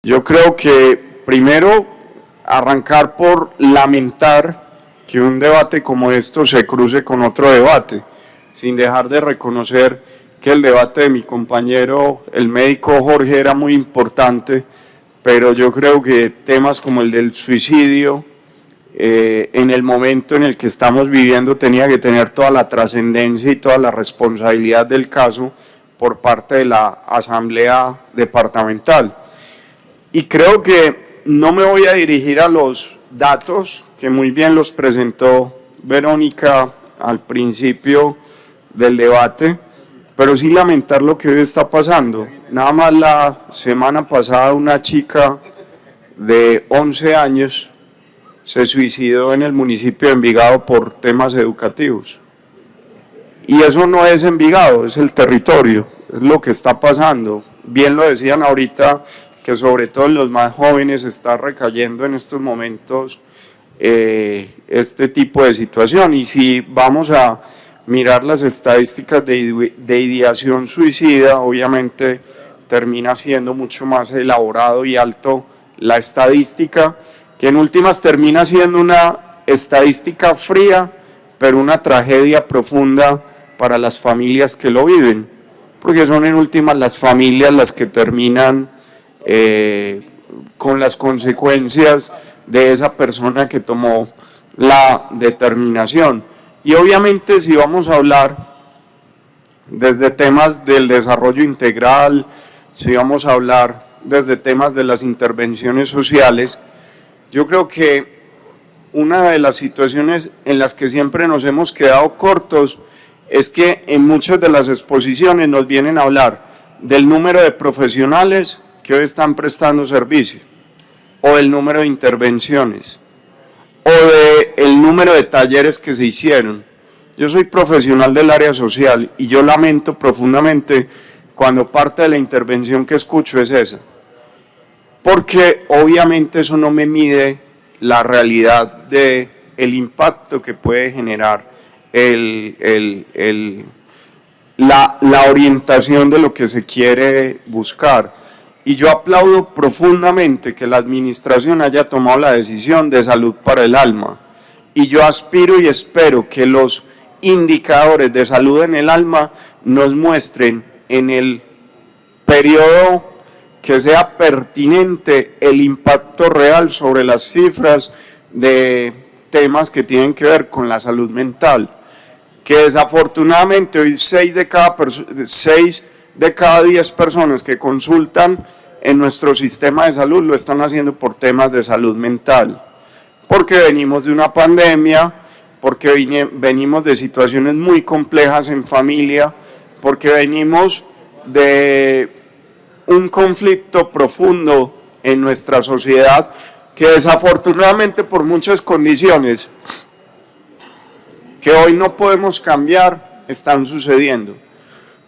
Yo creo que primero arrancar por lamentar que un debate como esto se cruce con otro debate, sin dejar de reconocer que el debate de mi compañero, el médico Jorge, era muy importante, pero yo creo que temas como el del suicidio, en el momento en el que estamos viviendo, tenía que tener toda la trascendencia y toda la responsabilidad del caso por parte de la Asamblea Departamental. Y creo que no me voy a dirigir a los datos, que muy bien los presentó Verónica al principio del debate, pero sí lamentar lo que hoy está pasando. Nada más la semana pasada una chica de 11 años se suicidó en el municipio de Envigado por temas educativos. Y eso no es Envigado, es el territorio, es lo que está pasando. Bien lo decían ahorita, que sobre todo en los más jóvenes está recayendo en estos momentos este tipo de situación. Y si vamos a mirar las estadísticas de ideación suicida, obviamente termina siendo mucho más elaborado y alto la estadística, que en últimas termina siendo una estadística fría, pero una tragedia profunda para las familias que lo viven, porque son en últimas las familias las que terminan con las consecuencias de esa persona que tomó la determinación. Y obviamente si vamos a hablar desde temas del desarrollo integral, si vamos a hablar desde temas de las intervenciones sociales, yo creo que una de las situaciones en las que siempre nos hemos quedado cortos es que en muchas de las exposiciones nos vienen a hablar del número de profesionales que hoy están prestando servicio, o del número de intervenciones, o del número de talleres que se hicieron. Yo soy profesional del área social y yo lamento profundamente cuando parte de la intervención que escucho es esa, porque obviamente eso no me mide la realidad del impacto que puede generar la orientación de lo que se quiere buscar. Y yo aplaudo profundamente que la administración haya tomado la decisión de salud para el alma. Y yo aspiro y espero que los indicadores de salud en el alma nos muestren en el periodo que sea pertinente el impacto real sobre las cifras de temas que tienen que ver con la salud mental, que desafortunadamente hoy 6 de cada 10 personas que consultan en nuestro sistema de salud lo están haciendo por temas de salud mental, porque venimos de una pandemia, porque venimos de situaciones muy complejas en familia, porque venimos de un conflicto profundo en nuestra sociedad que desafortunadamente por muchas condiciones que hoy no podemos cambiar están sucediendo.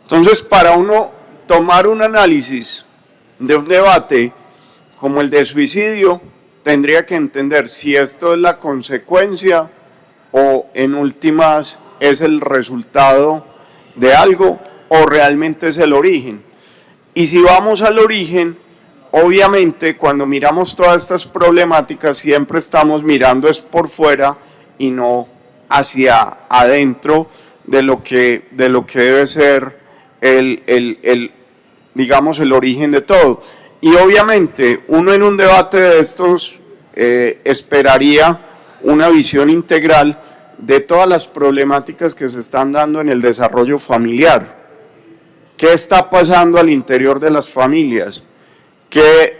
Entonces, para uno tomar un análisis de un debate como el de suicidio, tendría que entender si esto es la consecuencia o en últimas es el resultado de algo o realmente es el origen. Y si vamos al origen, obviamente cuando miramos todas estas problemáticas siempre estamos mirando es por fuera y no hacia adentro de lo que debe ser digamos el origen de todo. Y obviamente uno en un debate de estos esperaría una visión integral de todas las problemáticas que se están dando en el desarrollo familiar. ¿Qué está pasando al interior de las familias? Que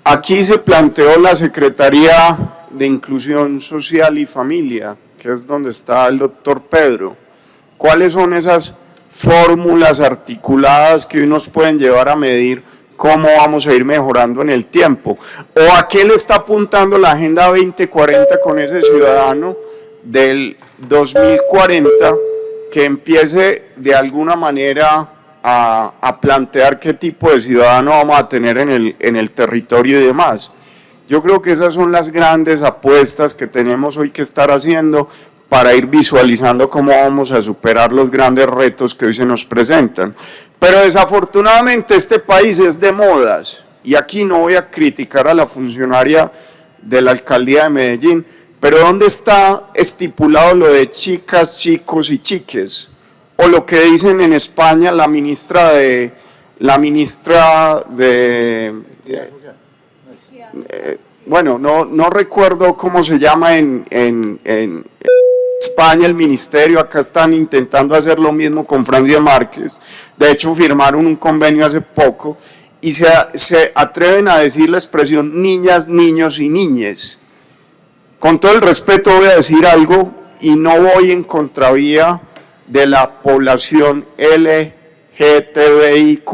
aquí se planteó la Secretaría de Inclusión Social y Familia, que es donde está el doctor Pedro. ¿Cuáles son esas fórmulas articuladas que hoy nos pueden llevar a medir cómo vamos a ir mejorando en el tiempo? ¿O a qué le está apuntando la Agenda 2040 con ese ciudadano del 2040 que empiece de alguna manera a plantear qué tipo de ciudadano vamos a tener en el territorio y demás? Yo creo que esas son las grandes apuestas que tenemos hoy que estar haciendo para ir visualizando cómo vamos a superar los grandes retos que hoy se nos presentan. Pero desafortunadamente este país es de modas y aquí no voy a criticar a la funcionaria de la alcaldía de Medellín, pero ¿dónde está estipulado lo de chicas, chicos y chiques? O lo que dicen en España la ministra de bueno, no recuerdo cómo se llama en España el ministerio. Acá están intentando hacer lo mismo con Francia Márquez. De hecho, firmaron un convenio hace poco y se atreven a decir la expresión niñas, niños y niñes. Con todo el respeto voy a decir algo y no voy en contravía de la población LGTBIQ+.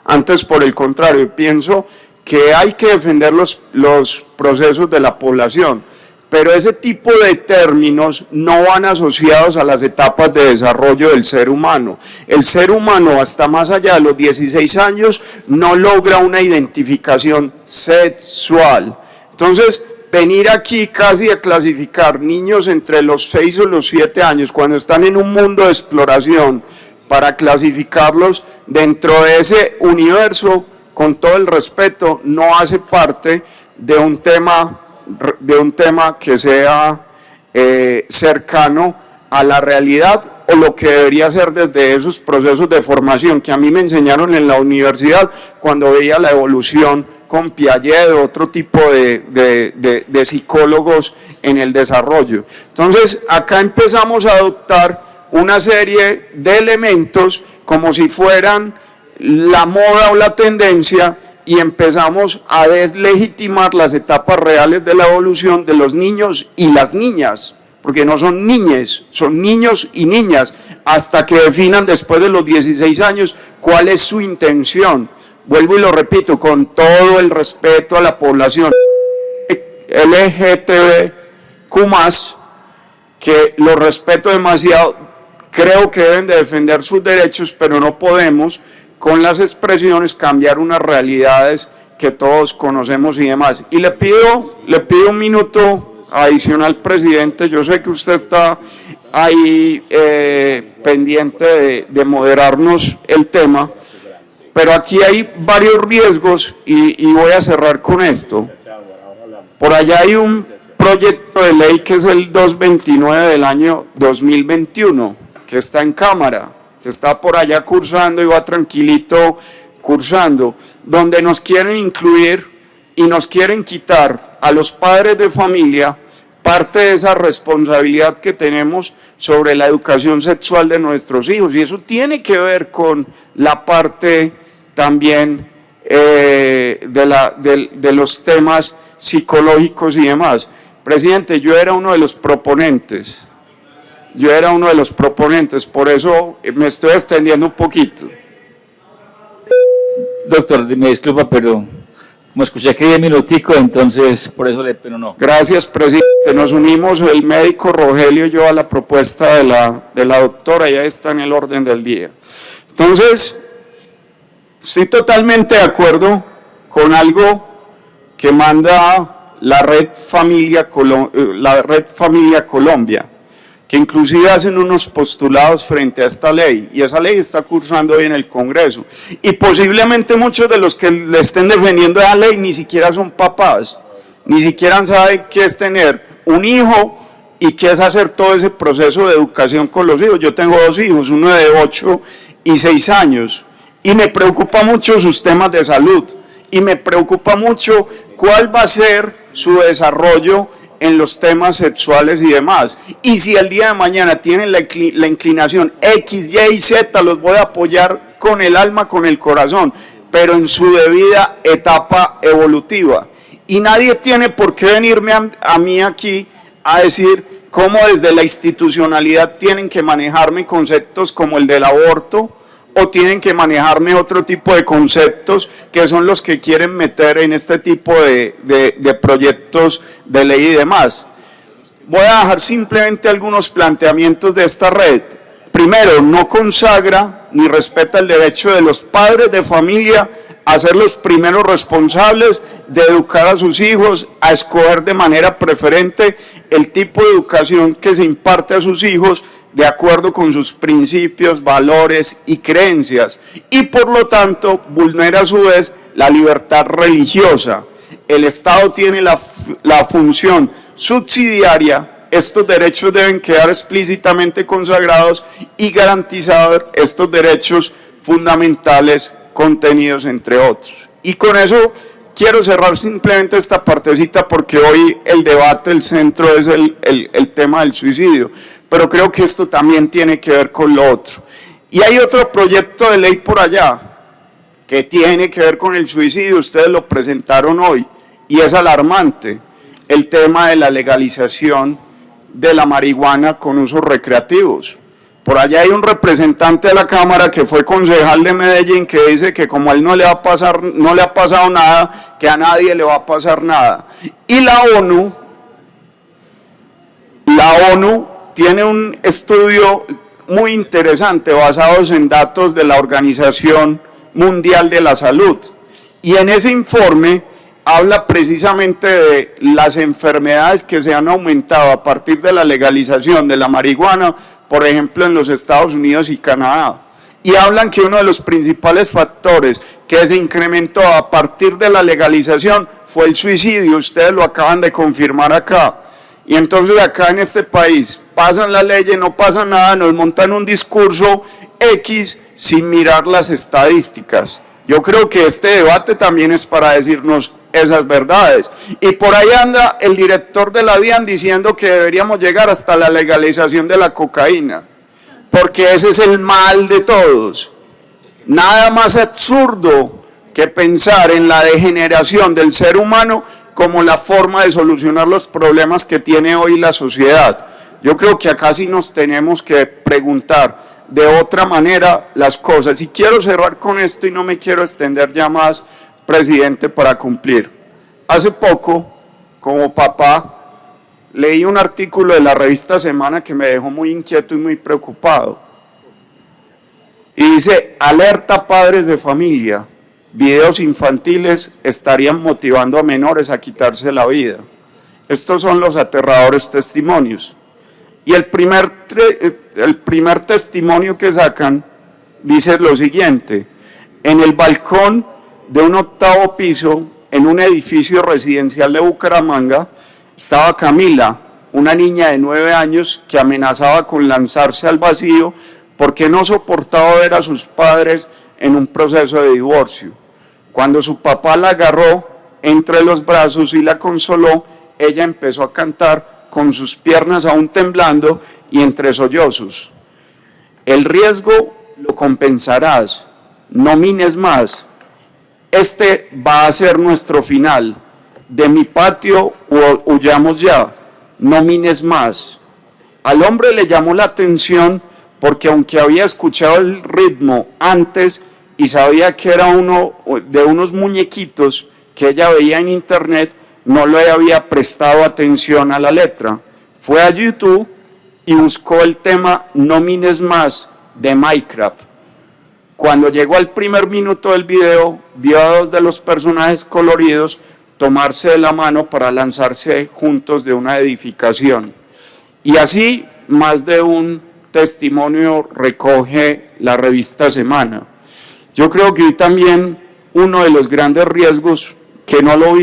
Antes, por el contrario, pienso que hay que defender los procesos de la población, pero ese tipo de términos no van asociados a las etapas de desarrollo del ser humano. El ser humano, hasta más allá de los 16 años, no logra una identificación sexual. Entonces, venir aquí casi a clasificar niños entre los 6 o los 7 años, cuando están en un mundo de exploración, para clasificarlos dentro de ese universo, con todo el respeto, no hace parte de un tema que sea cercano a la realidad o lo que debería ser desde esos procesos de formación que a mí me enseñaron en la universidad cuando veía la evolución con Piaget, de otro tipo de psicólogos en el desarrollo. Entonces, acá empezamos a adoptar una serie de elementos como si fueran la moda o la tendencia y empezamos a deslegitimar las etapas reales de la evolución de los niños y las niñas, porque no son niñes, son niños y niñas, hasta que definan después de los 16 años cuál es su intención. Vuelvo y lo repito, con todo el respeto a la población LGTBQ+, que lo respeto demasiado, creo que deben de defender sus derechos, pero no podemos con las expresiones cambiar unas realidades que todos conocemos y demás. Y le pido un minuto adicional, presidente. Yo sé que usted está ahí pendiente de moderarnos el tema, pero aquí hay varios riesgos y voy a cerrar con esto. Por allá hay un proyecto de ley que es el 229 del año 2021, que está en Cámara, que está por allá cursando y va tranquilito cursando, donde nos quieren incluir y nos quieren quitar a los padres de familia parte de esa responsabilidad que tenemos sobre la educación sexual de nuestros hijos, y eso tiene que ver con la parte también de los temas psicológicos y demás. Presidente, yo era uno de los proponentes, por eso me estoy extendiendo un poquito. Doctor, me disculpa, pero como escuché que 10 minuticos, entonces por eso pero no. Gracias, presidente. Nos unimos el médico Rogelio y yo a la propuesta de la doctora, ya está en el orden del día. Entonces, estoy totalmente de acuerdo con algo que manda la Red Familia Colombia, que inclusive hacen unos postulados frente a esta ley, y esa ley está cursando hoy en el Congreso, y posiblemente muchos de los que le estén defendiendo esa ley ni siquiera son papás, ni siquiera saben qué es tener un hijo y qué es hacer todo ese proceso de educación con los hijos. Yo tengo 2 hijos, uno de 8 y 6 años, y me preocupa mucho sus temas de salud, y me preocupa mucho cuál va a ser su desarrollo en los temas sexuales y demás. Y si el día de mañana tienen la inclinación X, Y y Z, los voy a apoyar con el alma, con el corazón, pero en su debida etapa evolutiva. Y nadie tiene por qué venirme a mí aquí a decir cómo desde la institucionalidad tienen que manejarme conceptos como el del aborto, o tienen que manejarme otro tipo de conceptos que son los que quieren meter en este tipo de proyectos de ley y demás. Voy a dejar simplemente algunos planteamientos de esta red. Primero, no consagra ni respeta el derecho de los padres de familia a ser los primeros responsables de educar a sus hijos, a escoger de manera preferente el tipo de educación que se imparte a sus hijos de acuerdo con sus principios, valores y creencias, y por lo tanto vulnera a su vez la libertad religiosa. El Estado tiene la función subsidiaria, estos derechos deben quedar explícitamente consagrados y garantizar estos derechos fundamentales contenidos entre otros. Y con eso quiero cerrar simplemente esta partecita porque hoy el debate, el centro es el tema del suicidio, pero creo que esto también tiene que ver con lo otro. Y hay otro proyecto de ley por allá que tiene que ver con el suicidio, ustedes lo presentaron hoy, y es alarmante el tema de la legalización de la marihuana con usos recreativos. Por allá hay un representante de la Cámara que fue concejal de Medellín que dice que como a él no le ha pasado nada, que a nadie le va a pasar nada. Y la ONU tiene un estudio muy interesante basado en datos de la Organización Mundial de la Salud. Y en ese informe habla precisamente de las enfermedades que se han aumentado a partir de la legalización de la marihuana, por ejemplo en los Estados Unidos y Canadá. Y hablan que uno de los principales factores que se incrementó a partir de la legalización fue el suicidio, ustedes lo acaban de confirmar acá. Y entonces acá en este país pasan las leyes, no pasa nada, nos montan un discurso X sin mirar las estadísticas. Yo creo que este debate también es para decirnos esas verdades. Y por ahí anda el director de la DIAN diciendo que deberíamos llegar hasta la legalización de la cocaína, porque ese es el mal de todos. Nada más absurdo que pensar en la degeneración del ser humano como la forma de solucionar los problemas que tiene hoy la sociedad. Yo creo que acá sí nos tenemos que preguntar de otra manera las cosas. Y quiero cerrar con esto y no me quiero extender ya más, presidente, para cumplir. Hace poco, como papá, leí un artículo de la revista Semana que me dejó muy inquieto y muy preocupado. Y dice, alerta padres de familia, videos infantiles estarían motivando a menores a quitarse la vida. Estos son los aterradores testimonios. Y el primer testimonio que sacan dice lo siguiente: en el balcón de un 8º piso, en un edificio residencial de Bucaramanga, estaba Camila, una niña de 9 años que amenazaba con lanzarse al vacío porque no soportaba ver a sus padres en un proceso de divorcio. Cuando su papá la agarró entre los brazos y la consoló, ella empezó a cantar con sus piernas aún temblando y entre sollozos. El riesgo lo compensarás, no mines más. Este va a ser nuestro final. De mi patio huyamos ya, no mines más. Al hombre le llamó la atención porque aunque había escuchado el ritmo antes y sabía que era uno de unos muñequitos que ella veía en internet, no le había prestado atención a la letra. Fue a YouTube y buscó el tema No mines más de Minecraft. Cuando llegó al primer minuto del video, vio a 2 de los personajes coloridos tomarse de la mano para lanzarse juntos de una edificación. Y así más de un testimonio recoge la revista Semana. Yo creo que hoy también uno de los grandes riesgos que no lo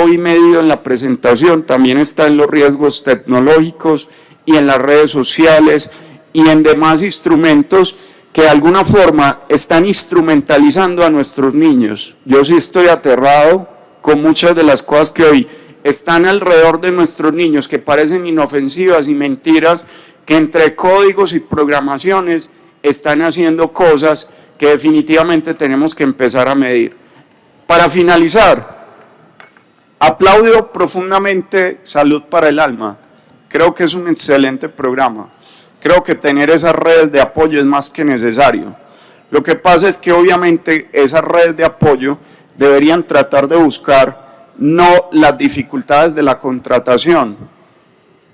vi medido en la presentación, también está en los riesgos tecnológicos y en las redes sociales y en demás instrumentos que de alguna forma están instrumentalizando a nuestros niños. Yo sí estoy aterrado con muchas de las cosas que hoy están alrededor de nuestros niños, que parecen inofensivas y mentiras, que entre códigos y programaciones están haciendo cosas que definitivamente tenemos que empezar a medir. Para finalizar, aplaudo profundamente Salud para el Alma. Creo que es un excelente programa. Creo que tener esas redes de apoyo es más que necesario. Lo que pasa es que obviamente esas redes de apoyo deberían tratar de buscar no las dificultades de la contratación,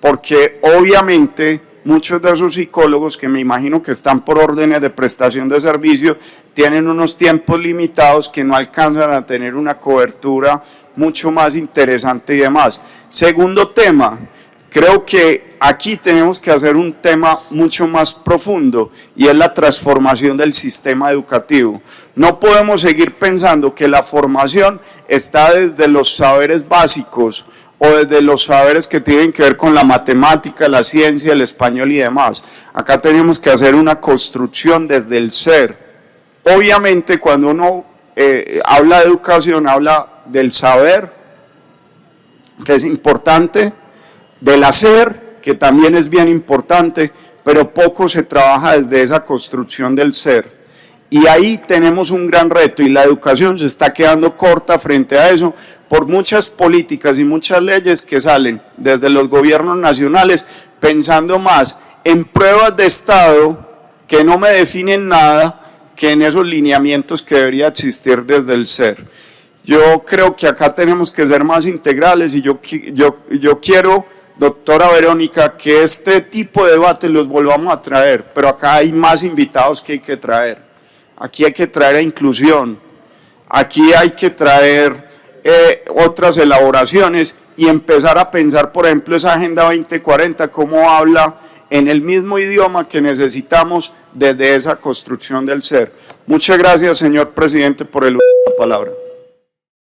porque obviamente muchos de esos psicólogos, que me imagino que están por órdenes de prestación de servicio, tienen unos tiempos limitados que no alcanzan a tener una cobertura mucho más interesante y demás. Segundo tema, Creo que aquí tenemos que hacer un tema mucho más profundo y es la transformación del sistema educativo. No podemos seguir pensando que la formación está desde los saberes básicos o desde los saberes que tienen que ver con la matemática, la ciencia, el español y demás. Acá tenemos que hacer una construcción desde el ser. Obviamente cuando uno habla de educación, habla del saber, que es importante, del hacer, que también es bien importante, pero poco se trabaja desde esa construcción del ser. Y ahí tenemos un gran reto y la educación se está quedando corta frente a eso por muchas políticas y muchas leyes que salen desde los gobiernos nacionales pensando más en pruebas de Estado que no me definen nada que en esos lineamientos que debería existir desde el ser. Yo creo que acá tenemos que ser más integrales y yo quiero, doctora Verónica, que este tipo de debate los volvamos a traer, pero acá hay más invitados que hay que traer. Aquí hay que traer a inclusión, aquí hay que traer otras elaboraciones y empezar a pensar, por ejemplo, esa Agenda 2040, cómo habla en el mismo idioma que necesitamos desde esa construcción del ser. Muchas gracias, señor presidente, por el uso de la palabra.